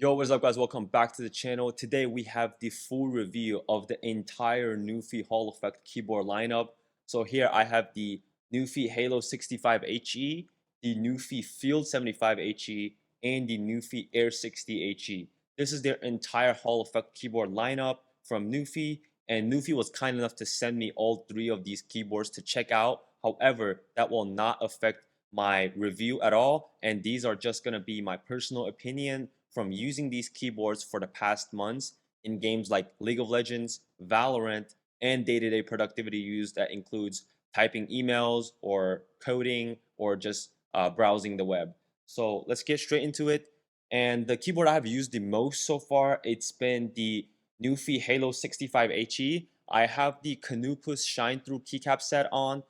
Yo, what's up guys? Welcome back to the channel. Today we have the full review of the entire Nuphy Hall Effect keyboard lineup. So here I have the Nuphy halo65 HE, the Nuphy field75 HE, and the Nuphy air60 HE. This is their entire Hall Effect keyboard lineup from Nuphy, and Nuphy was kind enough to send me all three of these keyboards to check out. However, that will not affect my review at all, and these are just going to be my personal opinion from using these keyboards for the past months in games like League of Legends, Valorant, and day-to-day productivity use that includes typing emails or coding or just browsing the web. So let's get straight into it. And the keyboard I have used the most so far, it's been the Nuphy halo65 HE. I have the Canupus Shine Through keycap set on.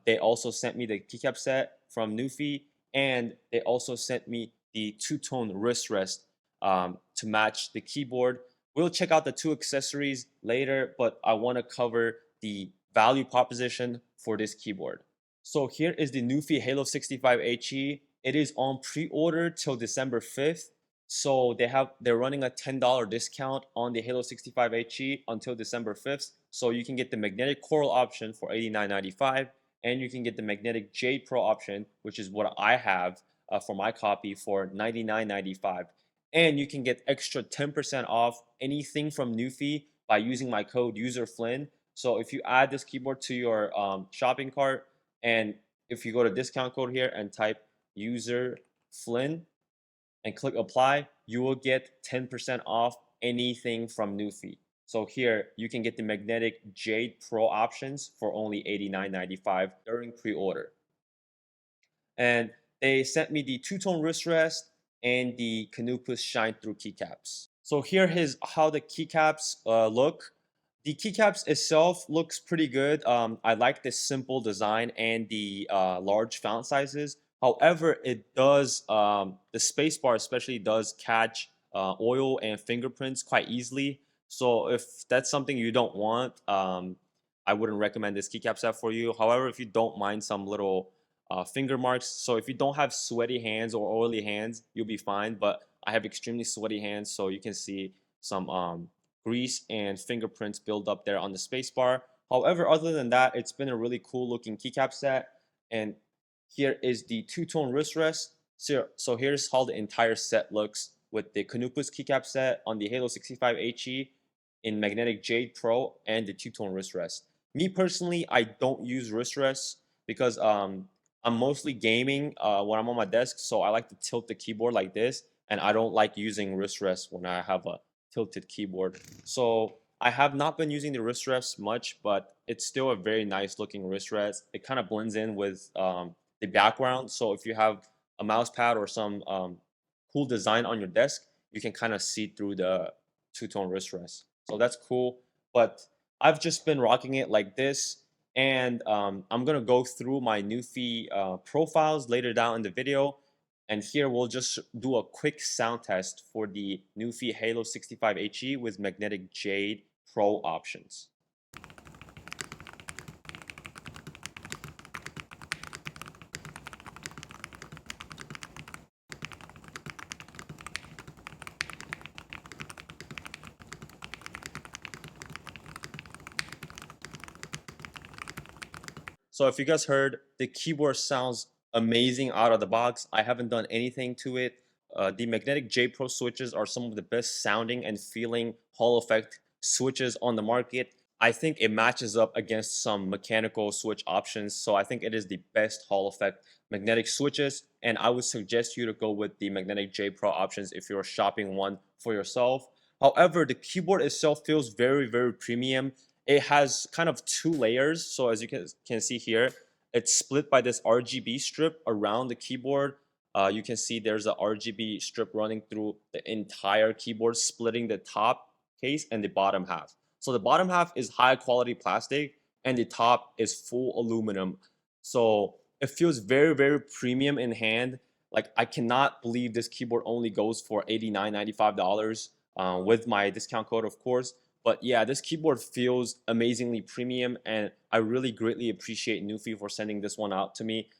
They also sent me the keycap set from Nuphy, and they also sent me the two-tone wrist rest to match the keyboard. We'll check out the two accessories later, but I want to cover the value proposition for this keyboard. So here is the Nuphy halo65 HE. It is on pre-order till December 5th. So they're running a $10 discount on the halo65 HE until December 5th. So you can get the magnetic coral option for $89.95, and you can get the magnetic jade pro option, which is what I have for my copy, for $99.95. And you can get extra 10% off anything from Nuphy by using my code UserFlynn. So if you add this keyboard to your shopping cart, and if you go to discount code here and type UserFlynn and click apply, you will get 10% off anything from Nuphy. So here you can get the magnetic Jade Pro options for only $89.95 during pre-order. And they sent me the two-tone wrist rest and the Canupus Shine Through keycaps. So here is how the keycaps look. The keycaps itself looks pretty good. I like this simple design and the large font sizes. However, it does the spacebar especially does catch oil and fingerprints quite easily. So if that's something you don't want, I wouldn't recommend this keycap set for you. However, if you don't mind some little finger marks, so if you don't have sweaty hands or oily hands, you'll be fine. But I have extremely sweaty hands, so you can see some grease and fingerprints build up there on the spacebar. However, other than that, it's been a really cool looking keycap set. And here is the two-tone wrist rest. So here's how the entire set looks with the Canupus keycap set on the halo65 HE in magnetic jade pro and the two-tone wrist rest. Me personally, I don't use wrist rests because I'm mostly gaming when I'm on my desk, so I like to tilt the keyboard like this, and I don't like using wrist rests when I have a tilted keyboard. So I have not been using the wrist rests much, but it's still a very nice looking wrist rest. It kind of blends in with the background, so if you have a mouse pad or some cool design on your desk, you can kind of see through the two-tone wrist rest. So that's cool, but I've just been rocking it like this, and I'm gonna go through my Nuphy profiles later down in the video. And here we'll just do a quick sound test for the Nuphy halo65 HE with magnetic jade pro options. So if you guys heard, the keyboard sounds amazing out of the box. I haven't done anything to it. The magnetic J Pro switches are some of the best sounding and feeling Hall effect switches on the market. I think it matches up against some mechanical switch options, so I think it is the best Hall effect magnetic switches, and I would suggest you to go with the magnetic J Pro options if you're shopping one for yourself. However, the keyboard itself feels very, very premium. It has kind of two layers, so as you can see here, it's split by this RGB strip around the keyboard. You can see there's a RGB strip running through the entire keyboard, splitting the top case and the bottom half. So the bottom half is high quality plastic and the top is full aluminum. So it feels very, very premium in hand. Like, I cannot believe this keyboard only goes for $89.95 with my discount code, of course. But yeah, this keyboard feels amazingly premium, and I really greatly appreciate Nuphy for sending this one out to me.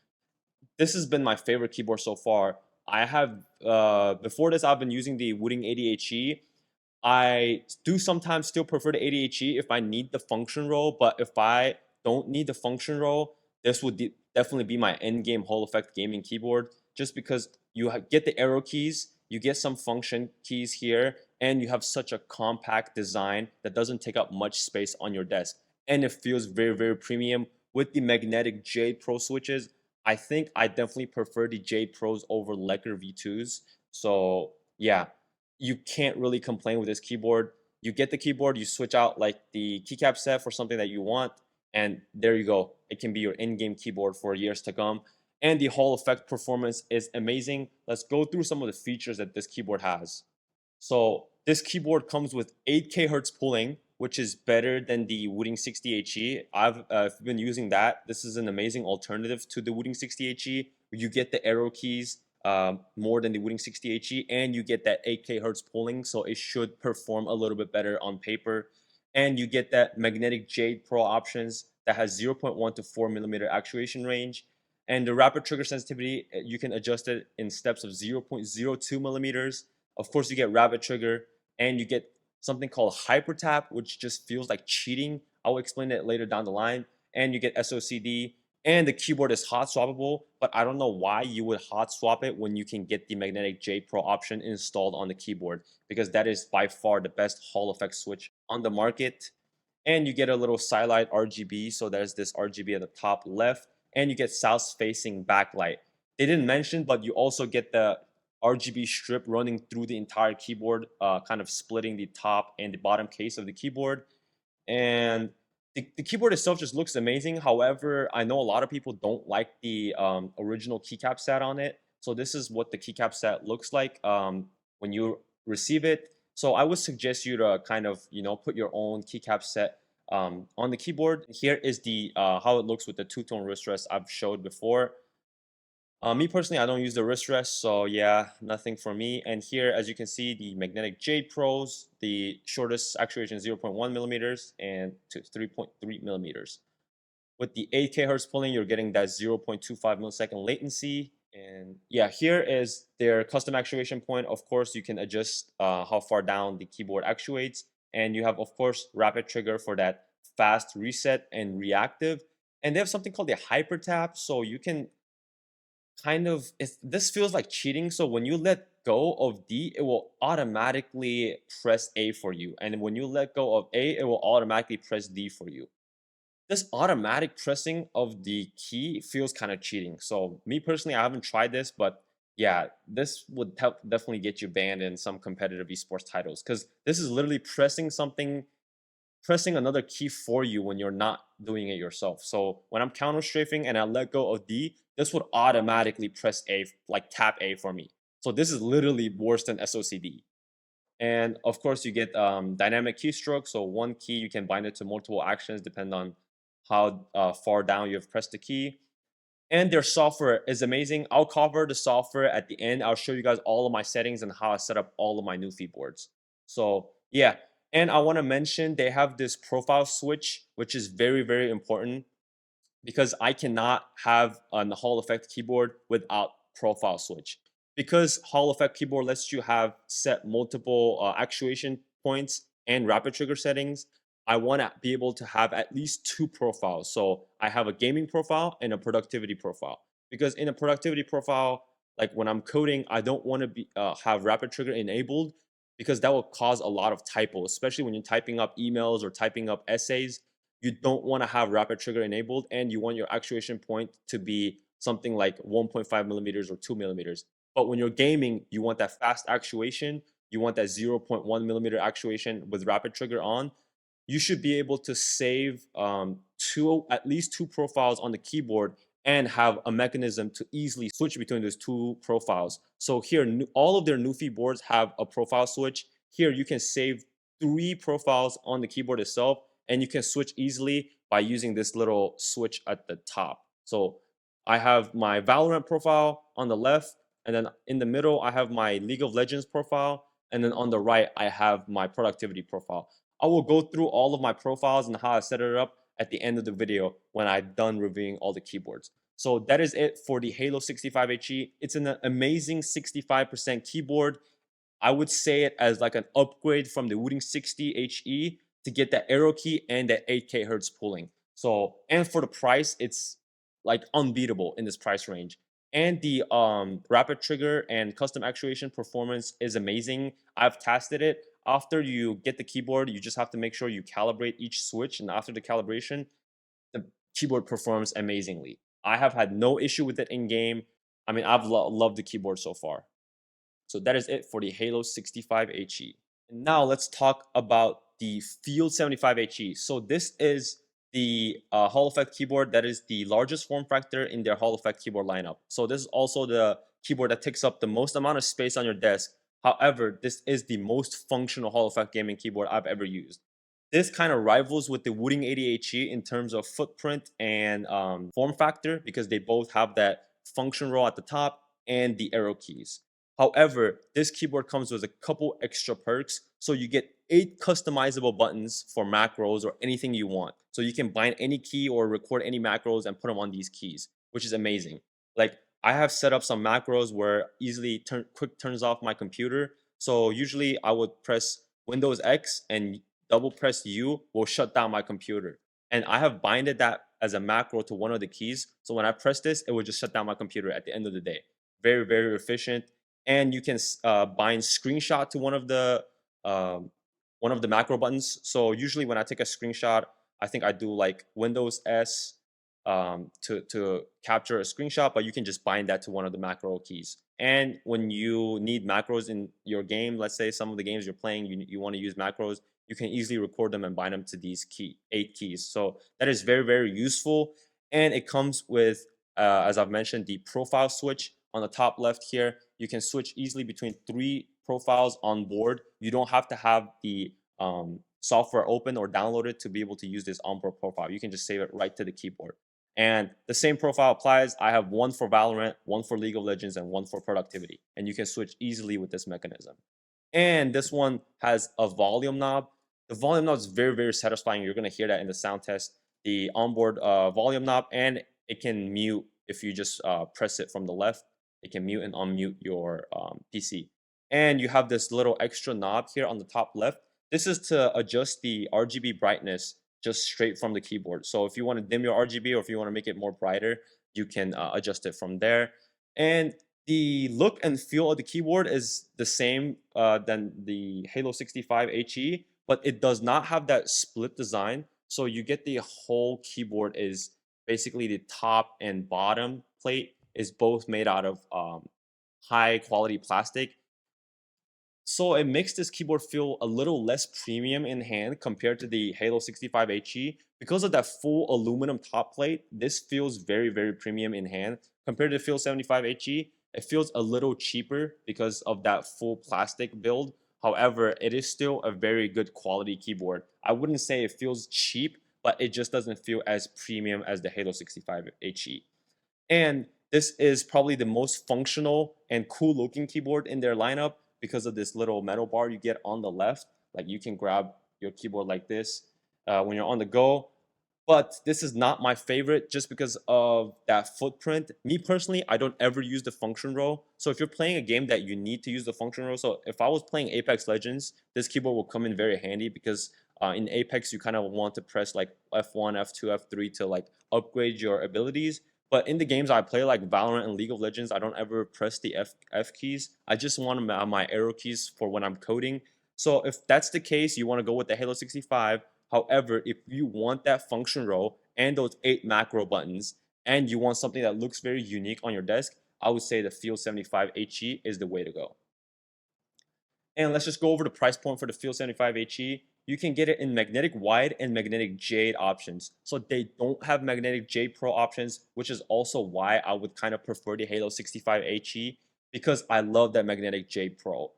This has been my favorite keyboard so far. I have before this I've been using the Wooting 80HE. I do sometimes still prefer the 80HE if I need the function roll, but if I don't need the function roll, this would definitely be my end game Hall Effect gaming keyboard, just because you get the arrow keys, you get some function keys here, and you have such a compact design that doesn't take up much space on your desk, and it feels very, very premium with the magnetic Jade Pro switches. I think I definitely prefer the Jade Pros over Lecker V2s. So yeah, you can't really complain with this keyboard. You get the keyboard, you switch out like the keycap set for something that you want, and there you go. It can be your in-game keyboard for years to come. And the Hall Effect performance is amazing. Let's go through some of the features that this keyboard has. So this keyboard comes with 8K hertz pulling, which is better than the Wooting 60HE. I've been using that. This is an amazing alternative to the Wooting 60HE. You get the arrow keys more than the Wooting 60HE, and you get that 8K hertz pulling, so it should perform a little bit better on paper. And you get that magnetic Jade Pro options that has 0.1 to 4 millimeter actuation range. And the rapid trigger sensitivity, you can adjust it in steps of 0.02 millimeters. Of course, you get rapid trigger, and you get something called hyper tap, which just feels like cheating. I'll explain it later down the line. And you get SOCD, and the keyboard is hot swappable, but I don't know why you would hot swap it when you can get the magnetic J Pro option installed on the keyboard, because that is by far the best Hall Effect switch on the market. And you get a little side RGB, so there's this RGB at the top left, and you get south facing backlight. They didn't mention, but you also get the RGB strip running through the entire keyboard, kind of splitting the top and the bottom case of the keyboard. And the keyboard itself just looks amazing. However, I know a lot of people don't like the original keycap set on it. So this is what the keycap set looks like when you receive it. So I would suggest you to kind of, put your own keycap set on the keyboard. Here is the how it looks with the two-tone wrist rest I've showed before. Me personally, I don't use the wrist rest, so yeah, nothing for me. And here, as you can see, the magnetic Jade Pros, the shortest actuation 0.1 millimeters and to 3.3 millimeters. With the 8K hertz pulling, you're getting that 0.25 millisecond latency. And yeah, here is their custom actuation point. Of course, you can adjust how far down the keyboard actuates. And you have, of course, rapid trigger for that fast reset and reactive. And they have something called the hyper tap, so you can kind of this feels like cheating. So when you let go of D, it will automatically press A for you, and when you let go of A, it will automatically press D for you. This automatic pressing of the key feels kind of cheating. So me personally, I haven't tried this, but yeah, this would definitely get you banned in some competitive esports titles, because this is literally pressing another key for you when you're not doing it yourself. So when I'm counter strafing and I let go of D, this would automatically press A, like tap A for me. So this is literally worse than SOCD. And of course, you get dynamic keystroke. So one key, you can bind it to multiple actions depending on how far down you have pressed the key. And their software is amazing. I'll cover the software at the end. I'll show you guys all of my settings and how I set up all of my Nuphy boards. So yeah, and I want to mention they have this profile switch, which is very, very important, because I cannot have a Hall Effect keyboard without profile switch. Because Hall Effect keyboard lets you have set multiple actuation points and rapid trigger settings, I want to be able to have at least two profiles. So I have a gaming profile and a productivity profile. Because in a productivity profile, like when I'm coding, I don't want to be have rapid trigger enabled, because that will cause a lot of typos, especially when you're typing up emails or typing up essays. You don't want to have rapid trigger enabled, and you want your actuation point to be something like 1.5 millimeters or 2 millimeters. But when you're gaming, you want that fast actuation, you want that 0.1 millimeter actuation with rapid trigger on. You should be able to save at least two profiles on the keyboard and have a mechanism to easily switch between those two profiles. So here, all of their Nuphy boards have a profile switch. Here, you can save three profiles on the keyboard itself, and you can switch easily by using this little switch at the top. So I have my Valorant profile on the left, and then in the middle, I have my League of Legends profile, and then on the right, I have my productivity profile. I will go through all of my profiles and how I set it up at the end of the video when I'm done reviewing all the keyboards. So that is it for the Halo 65 HE. It's an amazing 65% keyboard. I would say it as like an upgrade from the Wooting 60 HE to get that arrow key and that 8K hertz pulling. So, and for the price, it's like unbeatable in this price range. And the rapid trigger and custom actuation performance is amazing. I've tested it. After you get the keyboard, you just have to make sure you calibrate each switch, and after the calibration, the keyboard performs amazingly. I have had no issue with it in game. I mean, I've loved the keyboard so far. So that is it for the Halo 65 HE. And now let's talk about the field75 HE. So this is the Hall Effect keyboard that is the largest form factor in their Hall Effect keyboard lineup. So this is also the keyboard that takes up the most amount of space on your desk. However, this is the most functional Hall Effect gaming keyboard I've ever used. This kind of rivals with the Wooting 80 HE in terms of footprint and form factor because they both have that function row at the top and the arrow keys. However, this keyboard comes with a couple extra perks. So you get 8 customizable buttons for macros or anything you want. So you can bind any key or record any macros and put them on these keys, which is amazing. Like I have set up some macros where easily quick turns off my computer. So usually I would press Windows X and double press U will shut down my computer. And I have binded that as a macro to one of the keys. So when I press this, it will just shut down my computer at the end of the day. Very, very efficient. And you can bind screenshot to one of the macro buttons. So usually when I take a screenshot, I think I do like Windows S to capture a screenshot, but you can just bind that to one of the macro keys. And when you need macros in your game, let's say some of the games you're playing, you want to use macros, you can easily record them and bind them to these 8 keys. So that is very, very useful. And it comes with, as I've mentioned, the profile switch on the top left here. You can switch easily between 3 profiles on board. You don't have to have the software open or downloaded to be able to use this onboard profile. You can just save it right to the keyboard. And the same profile applies. I have one for Valorant, one for League of Legends, and one for productivity. And you can switch easily with this mechanism. And this one has a volume knob. The volume knob is very, very satisfying. You're going to hear that in the sound test. The onboard volume knob, and it can mute if you just press it from the left. It can mute and unmute your PC. And you have this little extra knob here on the top left. This is to adjust the RGB brightness just straight from the keyboard. So if you want to dim your RGB or if you want to make it more brighter, you can adjust it from there. And the look and feel of the keyboard is the same than the Halo 65 HE, but it does not have that split design. So you get the whole keyboard is basically the top and bottom plate is both made out of high quality plastic. So it makes this keyboard feel a little less premium in hand compared to the Halo 65 HE. Because of that full aluminum top plate, this feels very, very premium in hand. Compared to the field75 HE, it feels a little cheaper because of that full plastic build. However, it is still a very good quality keyboard. I wouldn't say it feels cheap, but it just doesn't feel as premium as the Halo 65 HE. And this is probably the most functional and cool looking keyboard in their lineup because of this little metal bar you get on the left. Like you can grab your keyboard like this when you're on the go. But this is not my favorite just because of that footprint. Me personally, I don't ever use the function row. So if you're playing a game that you need to use the function row, so if I was playing Apex Legends, this keyboard will come in very handy because in Apex you kind of want to press like F1, F2, F3 to like upgrade your abilities. But in the games I play like Valorant and League of Legends, I don't ever press the F keys. I just want my arrow keys for when I'm coding. So if that's the case, you want to go with the Halo 65. However, if you want that function row and those 8 macro buttons, and you want something that looks very unique on your desk, I would say the field75 HE is the way to go. And let's just go over the price point for the field75 HE. You can get it in magnetic white and magnetic jade options. So they don't have magnetic jade pro options, which is also why I would kind of prefer the Halo 65 HE because I love that magnetic jade pro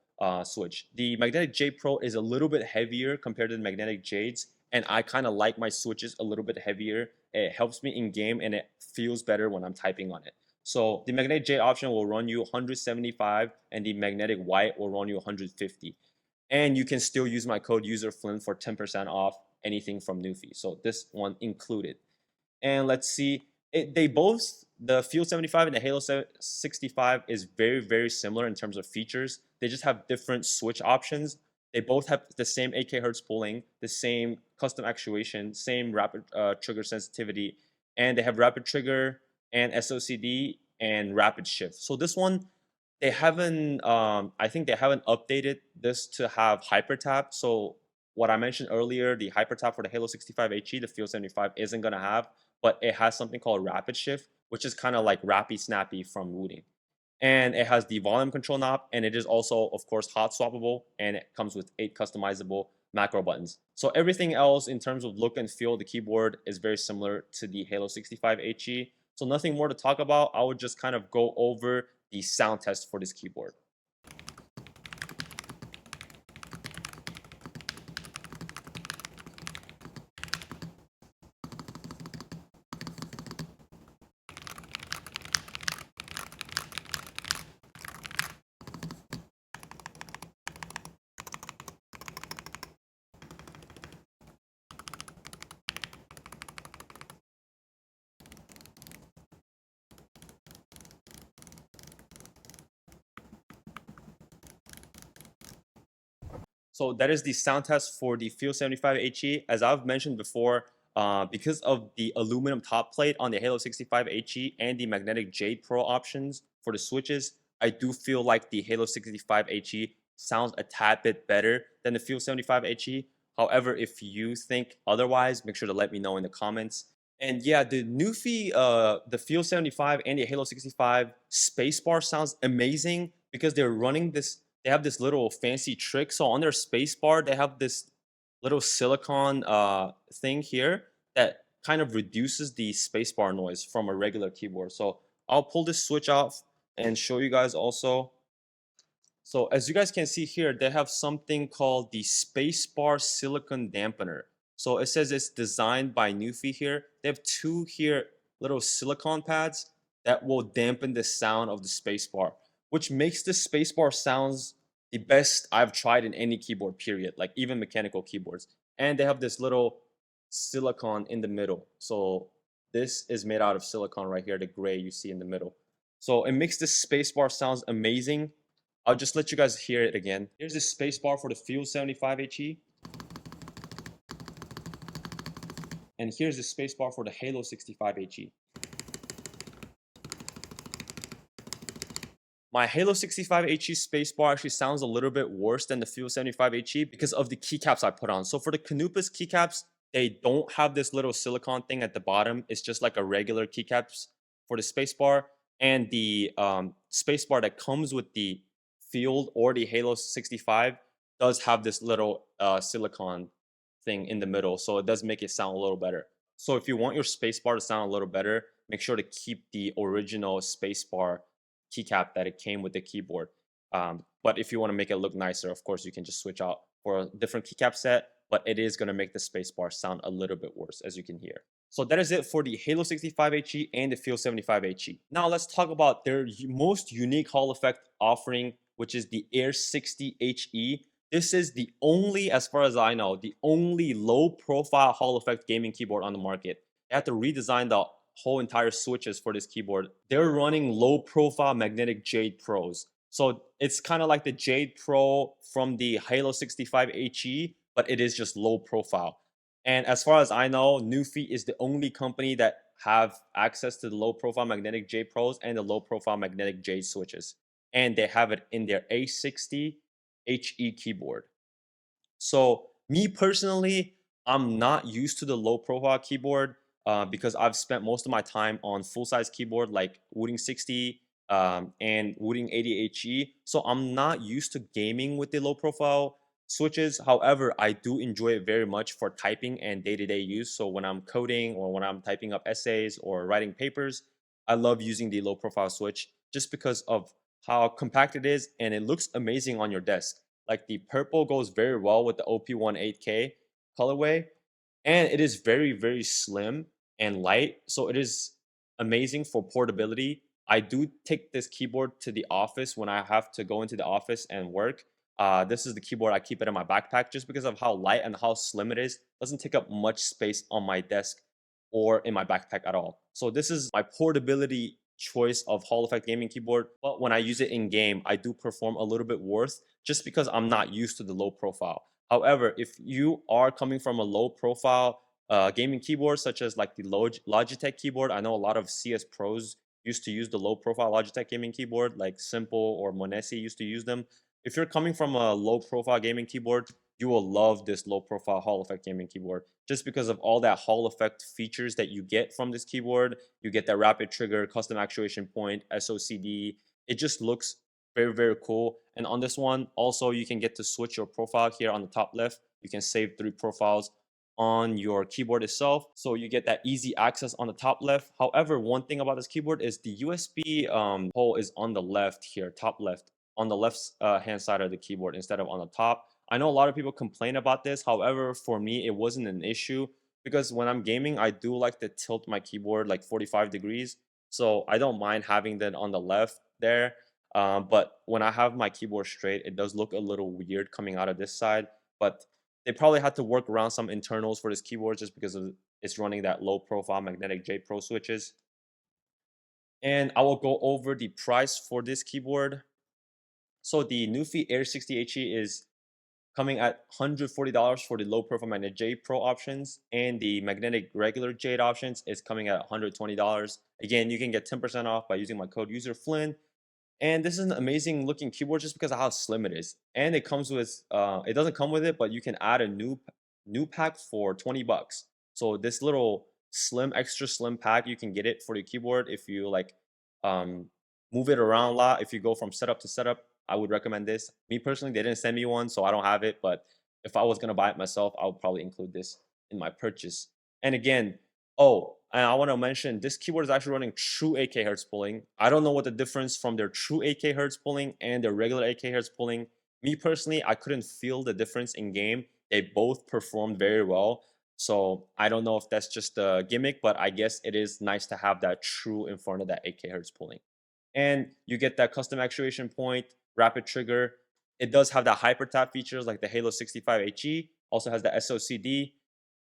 switch. The magnetic jade pro is a little bit heavier compared to the magnetic jades, and I kind of like my switches a little bit heavier. It helps me in game and it feels better when I'm typing on it. So the magnetic jade option will run you 175 and the magnetic white will run you 150. And you can still use my code userflynn for 10% off anything from Nuphy. So this one included. And let's see, they both the Field 75 and the Halo 65 is very similar in terms of features. They just have different switch options. They both have the same 8K hertz pulling, the same custom actuation, same rapid trigger sensitivity, and they have rapid trigger and SOCD and rapid shift. So this one, they haven't. I think they haven't updated this to have hyper tap. So what I mentioned earlier, the hyper tap for the Halo 65 HE, the Field 75 isn't gonna have, but it has something called rapid shift, which is kind of like rappy snappy from rooting. And it has the volume control knob, and it is also, of course, hot swappable, and it comes with 8 customizable macro buttons. So everything else in terms of look and feel, the keyboard is very similar to the Halo 65 HE. So nothing more to talk about. I would just kind of go over the sound test for this keyboard. So that is the sound test for the Field 75 HE. As I've mentioned before, because of the aluminum top plate on the Halo 65 HE and the magnetic Jade Pro options for the switches, I do feel like the Halo 65 HE sounds a tad bit better than the Field 75 HE. However, if you think otherwise, make sure to let me know in the comments. And yeah, the Nuphy, the Field 75 and the Halo 65 spacebar sounds amazing because they're running this. They have this little fancy trick. So on their spacebar, they have this little silicon thing here that kind of reduces the spacebar noise from a regular keyboard. So I'll pull this switch off and show you guys also. So as you guys can see here, they have something called the spacebar silicon dampener. So it says it's designed by Nuphy here. They have two here little silicon pads that will dampen the sound of the spacebar, which makes the spacebar sounds the best I've tried in any keyboard, period, like even mechanical keyboards. And they have this little silicon in the middle. So this is made out of silicon right here, the gray you see in the middle. So it makes the spacebar sounds amazing. I'll just let you guys hear it again. Here's the spacebar for the Field 75 HE. And here's the spacebar for the Halo 65 HE. My Halo 65 HE spacebar actually sounds a little bit worse than the Field 75 HE because of the keycaps I put on. So for the Canupus keycaps, they don't have this little silicone thing at the bottom. It's just like a regular keycaps for the spacebar. And the spacebar that comes with the Field or the Halo 65 does have this little silicone thing in the middle. So it does make it sound a little better. So if you want your spacebar to sound a little better, make sure to keep the original spacebar keycap that it came with the keyboard. But if you want to make it look nicer, of course, you can just switch out for a different keycap set, but it is going to make the spacebar sound a little bit worse, as you can hear. So that is it for the Halo 65 HE and the Field 75 HE. Now let's talk about their most unique Hall effect offering, which is the air60 HE. This is the only, as far as I know, the only low profile Hall effect gaming keyboard on the market. They had to redesign the whole entire switches for this keyboard. They're running low profile magnetic Jade Pros. So it's kind of like the Jade Pro from the Halo 65 HE, but it is just low profile. And as far as I know, Nuphy is the only company that have access to the low profile magnetic Jade Pros and the low profile magnetic Jade switches. And they have it in their air60 HE keyboard. So me personally, I'm not used to the low profile keyboard because I've spent most of my time on full size keyboard like Wooting 60 and Wooting 80 HE. So I'm not used to gaming with the low profile switches. However, I do enjoy it very much for typing and day-to-day use. So when I'm coding or when I'm typing up essays or writing papers, I love using the low profile switch just because of how compact it is and it looks amazing on your desk. Like the purple goes very well with the OP18K colorway, and it is very slim and light, so it is amazing for portability. I do take this keyboard to the office when I have to go into the office and work. This is the keyboard I keep it in my backpack just because of how light and how slim it is. It doesn't take up much space on my desk. or in my backpack at all. So this is my portability choice of Hall Effect gaming keyboard. But when I use it in game, I do perform a little bit worse just because I'm not used to the low profile. However, if you are coming from a low profile gaming keyboard, such as like the Logitech keyboard, I know a lot of CS pros used to use the low profile Logitech gaming keyboard, like Simple or Monesi used to use them. If you're coming from a low profile gaming keyboard, you will love this low profile Hall Effect gaming keyboard just because of all that Hall Effect features that you get from this keyboard. You get that rapid trigger, custom actuation point, SOCD. It just looks very, very cool. And on this one, also, you can get to switch your profile here on the top left. You can save 3 profiles on your keyboard itself. So you get that easy access on the top left. However, one thing about this keyboard is the USB hole is on the left here, top left, on the left hand side of the keyboard instead of on the top. I know a lot of people complain about this. However, for me, it wasn't an issue because when I'm gaming, I do like to tilt my keyboard like 45 degrees. So I don't mind having that on the left there. But when I have my keyboard straight, it does look a little weird coming out of this side. But they probably had to work around some internals for this keyboard just because of it's running that low profile magnetic J Pro switches. And I will go over the price for this keyboard. So the Nuphy Air60 HE is coming at $140 for the low profile magnetic J Pro options, and the magnetic regular Jade options is coming at $120. Again, you can get 10% off by using my code userFlynn. And this is an amazing looking keyboard just because of how slim it is. And it comes with it doesn't come with it, but you can add a new pack for 20 bucks. So this little slim, extra slim pack, you can get it for your keyboard if you like um move it around a lot. If you go from setup to setup, I would recommend this. Me personally, they didn't send me one, so I don't have it, but if I was gonna buy it myself, I would probably include this in my purchase. And again, oh, and I want to mention this keyboard is actually running true 8K hertz pulling. I don't know what the difference from their true 8K hertz pulling and their regular 8K hertz pulling. Me personally, I couldn't feel the difference in game. They both performed very well. So I don't know if that's just a gimmick, but I guess it is nice to have that true in front of that 8K hertz pulling. And you get that custom actuation point, rapid trigger. It does have that hyper tap features like the halo65 HE. Also has the SOCD,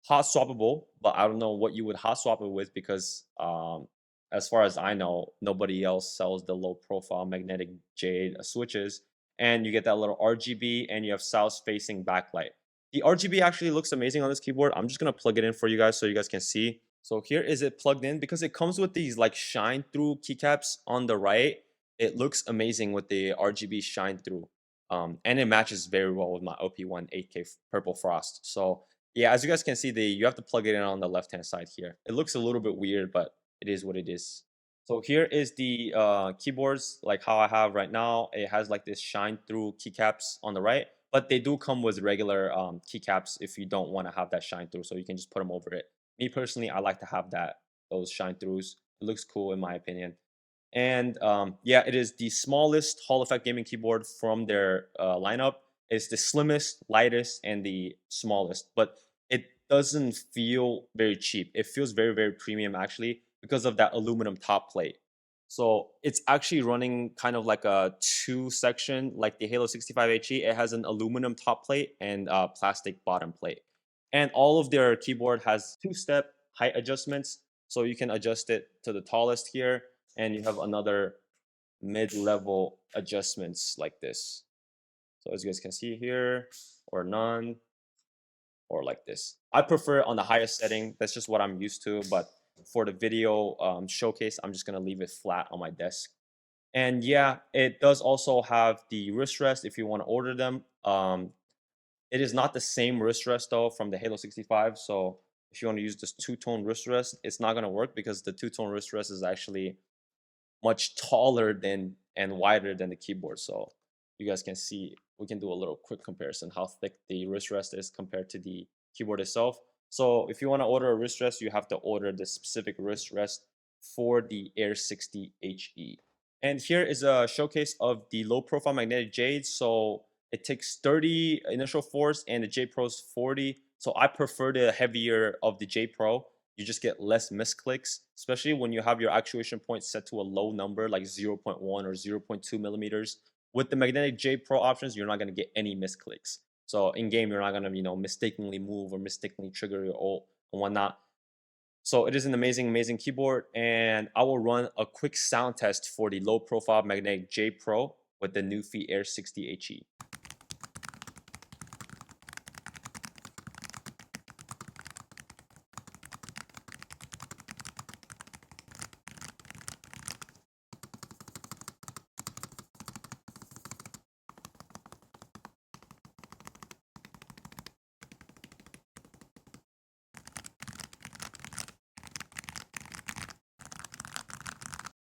hot swappable, but I don't know what you would hot swap it with because as far as I know, nobody else sells the low profile magnetic jade switches. And you get that little RGB and you have south facing backlight. The RGB actually looks amazing on this keyboard. I'm just gonna plug it in for you guys so you guys can see. So here is it plugged in because it comes with these like shine through keycaps on the right. It looks amazing with the RGB shine through. And it matches very well with my OP1 8K Purple Frost. So yeah, as you guys can see, you have to plug it in on the left-hand side here. It looks a little bit weird, but it is what it is. So here is the keyboards, like how I have right now. It has like this shine-through keycaps on the right, but they do come with regular keycaps if you don't want to have that shine-through, so you can just put them over it. Me personally, I like to have those shine-throughs. It looks cool in my opinion. And yeah, it is the smallest Hall Effect gaming keyboard from their lineup. It's the slimmest, lightest, and the smallest, but it doesn't feel very cheap. It feels very, very premium actually because of that aluminum top plate. So it's actually running kind of like a two section, like the Halo65 HE. It has an aluminum top plate and a plastic bottom plate. And all of their keyboard has two-step height adjustments. So you can adjust it to the tallest here, and you have another mid-level adjustments like this. So as you guys can see here, or none, or like this. I prefer on the highest setting. That's just what I'm used to. But for the video showcase, I'm just gonna leave it flat on my desk. And yeah, it does also have the wrist rest if you want to order them. It is not the same wrist rest though from the Halo65. So if you want to use this two-tone wrist rest, it's not gonna work because the two-tone wrist rest is actually much taller than and wider than the keyboard. So you guys can see, we can do a little quick comparison how thick the wrist rest is compared to the keyboard itself. So if you want to order a wrist rest, you have to order the specific wrist rest for the air60 HE. And here is a showcase of the low profile magnetic jade. So it takes 30 initial force and the J Pro's 40. So I prefer the heavier of the J Pro. You just get less misclicks, especially when you have your actuation point set to a low number like 0.1 or 0.2 millimeters. With the magnetic J Pro options, you're not going to get any misclicks. So in game, you're not going to mistakenly move or mistakenly trigger your ult and whatnot. So it is an amazing keyboard, and I will run a quick sound test for the low profile magnetic J Pro with the Nuphy Air60 HE.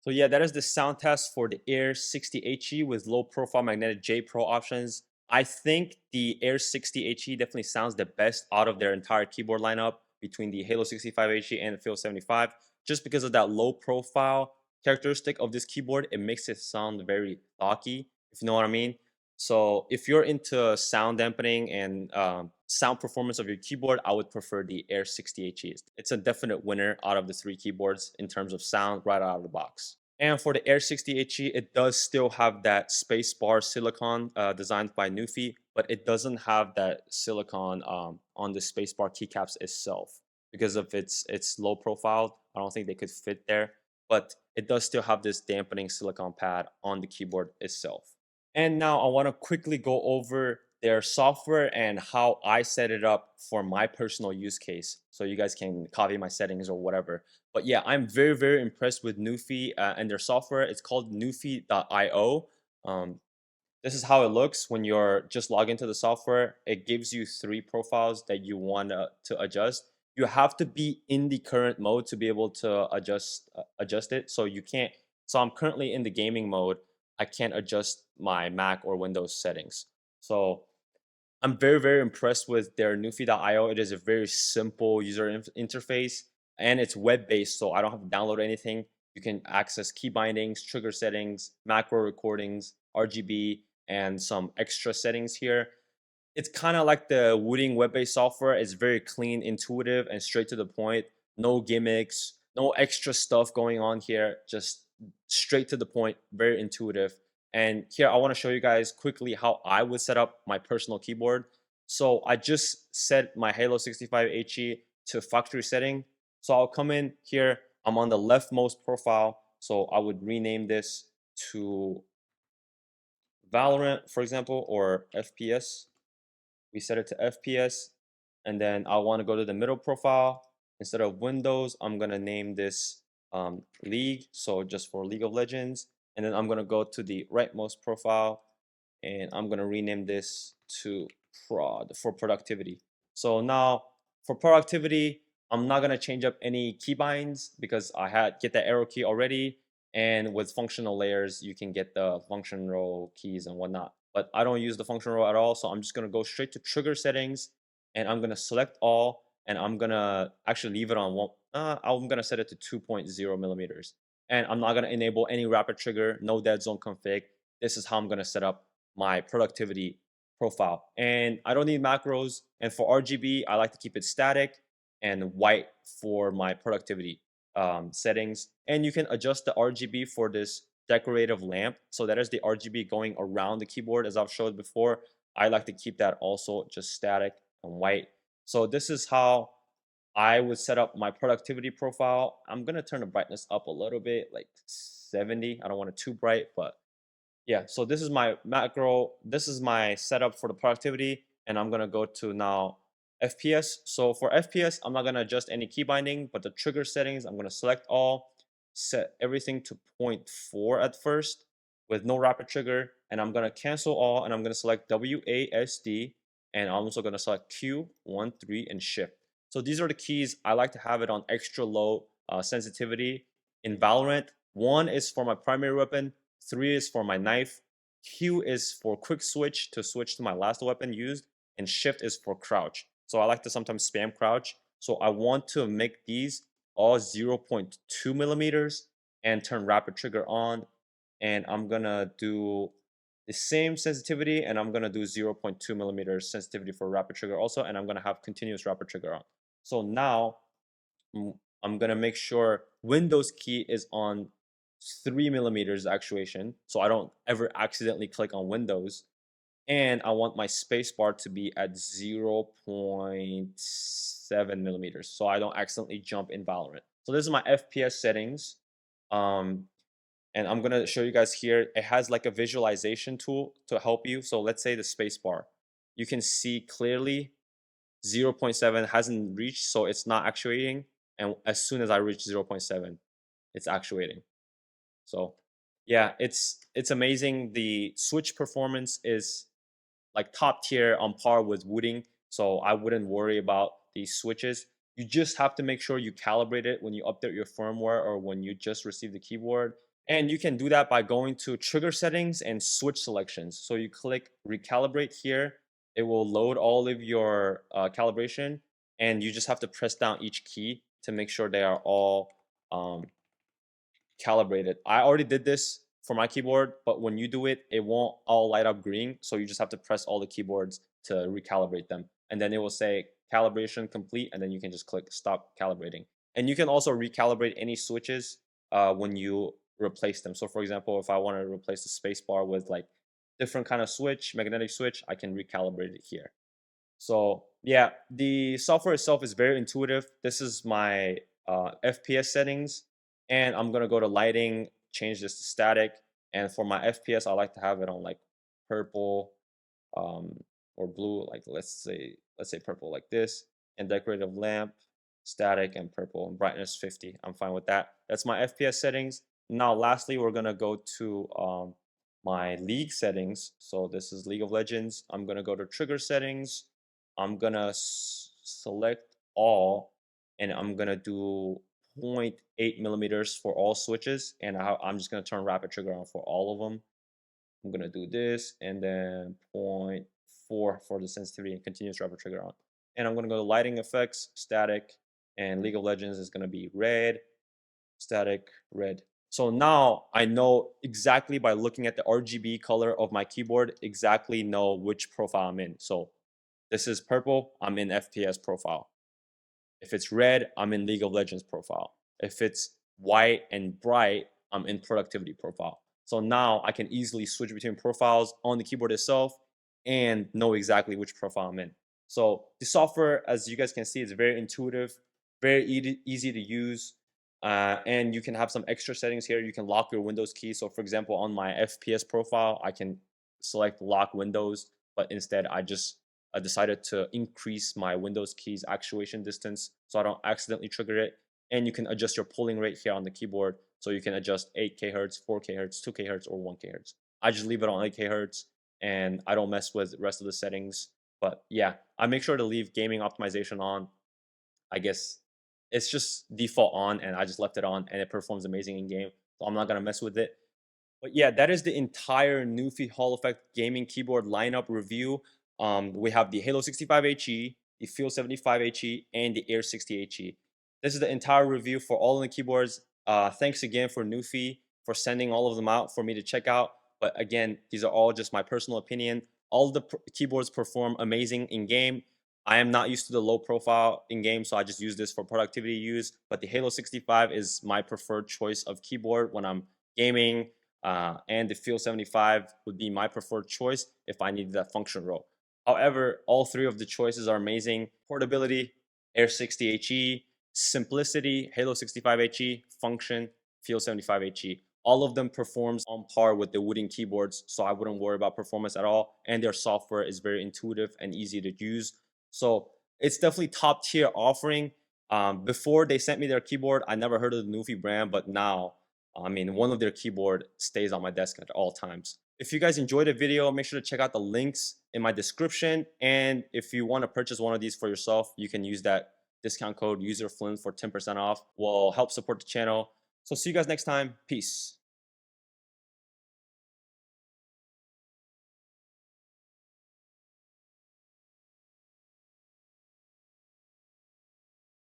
So yeah, that is the sound test for the Air60 HE with low profile magnetic J Pro options. I think the Air60 HE definitely sounds the best out of their entire keyboard lineup between the halo65 HE and the field75. Just because of that low profile characteristic of this keyboard, it makes it sound very stocky, if you know what I mean. So if you're into sound dampening and sound performance of your keyboard, I would prefer the Air60 HE. It's a definite winner out of the three keyboards in terms of sound right out of the box. And for the Air60 HE, it does still have that spacebar silicon designed by Nuphy, but it doesn't have that silicon on the spacebar keycaps itself because of its low profile. I don't think they could fit there, but it does still have this dampening silicon pad on the keyboard itself. And now I want to quickly go over their software and how I set it up for my personal use case. So you guys can copy my settings or whatever. But yeah, I'm very impressed with Nuphy and their software. It's called Nuphy.io. Um, this is how it looks when you're just log into the software. It gives you three profiles that you want to adjust. You have to be in the current mode to be able to adjust it. So you can't. So I'm currently in the gaming mode. I can't adjust my Mac or Windows settings. So I'm very impressed with their Nuphy.io. It is a very simple user interface, and it's web based, so I don't have to download anything. You can access key bindings, trigger settings, macro recordings, RGB, and some extra settings here. It's kind of like the Wooding web-based software. It's very clean, intuitive, and straight to the point. No gimmicks, no extra stuff going on here. Just straight to the point, very intuitive. And here I want to show you guys quickly how I would set up my personal keyboard. So I just set my halo65 HE to factory setting. So I'll come in here. I'm on the leftmost profile. So I would rename this to Valorant, for example, or FPS. We set it to FPS, and then I want to go to the middle profile. Instead of Windows, I'm going to name this League, so just for League of Legends. And then I'm going to go to the rightmost profile, and I'm going to rename this to Prod for productivity. So now for productivity, I'm not going to change up any keybinds because I had get the arrow key already. And with functional layers, you can get the function row keys and whatnot. But I don't use the function row at all, so I'm just going to go straight to trigger settings, and I'm going to select all, and I'm going to actually leave it on one. I'm going to set it to 2.0 millimeters. And I'm not going to enable any rapid trigger, no dead zone config. This is how I'm going to set up my productivity profile. And I don't need macros. And for RGB, I like to keep it static and white for my productivity settings. And you can adjust the RGB for this decorative lamp. So that is the RGB going around the keyboard as I've showed before. I like to keep that also just static and white. So this is how I would set up my productivity profile. I'm going to turn the brightness up a little bit, like 70. I don't want it too bright, but yeah, so this is my macro. This is my setup for the productivity, and I'm gonna go to now FPS. So for FPS, I'm not gonna adjust any key binding, but the trigger settings, I'm gonna select all, set everything to 0.4 at first with no rapid trigger, and I'm gonna cancel all, and I'm gonna select WASD, and I'm also gonna select Q, 1, 3, and Shift. So these are the keys. I like to have it on extra low sensitivity. In Valorant, 1 is for my primary weapon, 3 is for my knife, Q is for quick switch to switch to my last weapon used, and Shift is for crouch. So I like to sometimes spam crouch. So I want to make these all 0.2 millimeters and turn rapid trigger on. And I'm gonna do the same sensitivity, and I'm gonna do 0.2 millimeters sensitivity for rapid trigger also, and I'm gonna have continuous rapid trigger on. So now I'm gonna make sure Windows key is on 3 millimeters actuation, so I don't ever accidentally click on Windows. And I want my spacebar to be at 0.7 0.7 millimeters, so I don't accidentally jump in Valorant. So this is my FPS settings. Um, and I'm gonna show you guys here. It has like a visualization tool to help you. So let's say the space bar. You can see clearly 0.7 hasn't reached, so it's not actuating. And as soon as I reach 0.7, it's actuating. So yeah, it's amazing. The switch performance is like top tier on par with Wooding, so I wouldn't worry about these switches. You just have to make sure you calibrate it when you update your firmware or when you just receive the keyboard. And you can do that by going to trigger settings and switch selections. So you click recalibrate here. It will load all of your calibration, and you just have to press down each key to make sure they are all um, calibrated. I already did this for my keyboard, but when you do it, it won't all light up green. So you just have to press all the keyboards to recalibrate them. And then it will say calibration complete, and then you can just click stop calibrating. And you can also recalibrate any switches when you replace them. So for example, if I want to replace the space bar with like different kind of switch, magnetic switch, I can recalibrate it here. So yeah, the software itself is very intuitive. This is my FPS settings, and I'm gonna go to lighting, change this to static, and for my FPS, I like to have it on like purple um, or blue. Like let's say purple like this, and decorative lamp, static and purple, and brightness 50. I'm fine with that. That's my FPS settings. Now, lastly, we're gonna go to my league settings. So this is League of Legends. I'm gonna go to trigger settings. I'm gonna select all, and I'm gonna do 0.8 millimeters for all switches, and I'm just gonna turn rapid trigger on for all of them. I'm gonna do this, and then 0.4 for the sensitivity and continuous rapid trigger on. And I'm gonna go to lighting effects, static, and League of Legends is gonna be red, static, red. So now I know exactly by looking at the RGB color of my keyboard, exactly know which profile I'm in. So this is purple, I'm in FPS profile. If it's red, I'm in League of Legends profile. If it's white and bright, I'm in productivity profile. So now I can easily switch between profiles on the keyboard itself and know exactly which profile I'm in. So the software, as you guys can see, is very intuitive, very easy to use. And you can have some extra settings here. You can lock your Windows key. So for example, on my FPS profile, I can select lock Windows, but instead I decided to increase my Windows keys actuation distance so I don't accidentally trigger it. And you can adjust your polling rate here on the keyboard. So you can adjust 8K hertz, 4K hertz, 2K hertz, or 1K hertz. I just leave it on 8K hertz and I don't mess with the rest of the settings. But yeah, I make sure to leave gaming optimization on. I guess it's just default on, and I just left it on, and it performs amazing in game. So I'm not gonna mess with it. But yeah, that is the entire Nuphy Hall Effect gaming keyboard lineup review. We have the halo65 HE, the field75 HE, and the air60 HE. This is the entire review for all of the keyboards. Thanks again for Nuphy for sending all of them out for me to check out. But again, these are all just my personal opinion. All of the keyboards perform amazing in game. I am not used to the low profile in game, so I just use this for productivity use. But the Halo65 is my preferred choice of keyboard when I'm gaming, and the field75 would be my preferred choice if I needed that function role. However, all three of the choices are amazing. Portability, air60 HE, simplicity, halo65 HE, function, field75 HE. All of them performs on par with the wooden keyboards, so I wouldn't worry about performance at all. And their software is very intuitive and easy to use. So it's definitely top tier offering. Before they sent me their keyboard, I never heard of the Nuphy brand, but now I mean, one of their keyboard stays on my desk at all times. If you guys enjoyed the video, make sure to check out the links in my description. And if you want to purchase one of these for yourself, you can use that discount code userflint for 10% off. Will help support the channel. So see you guys next time. Peace.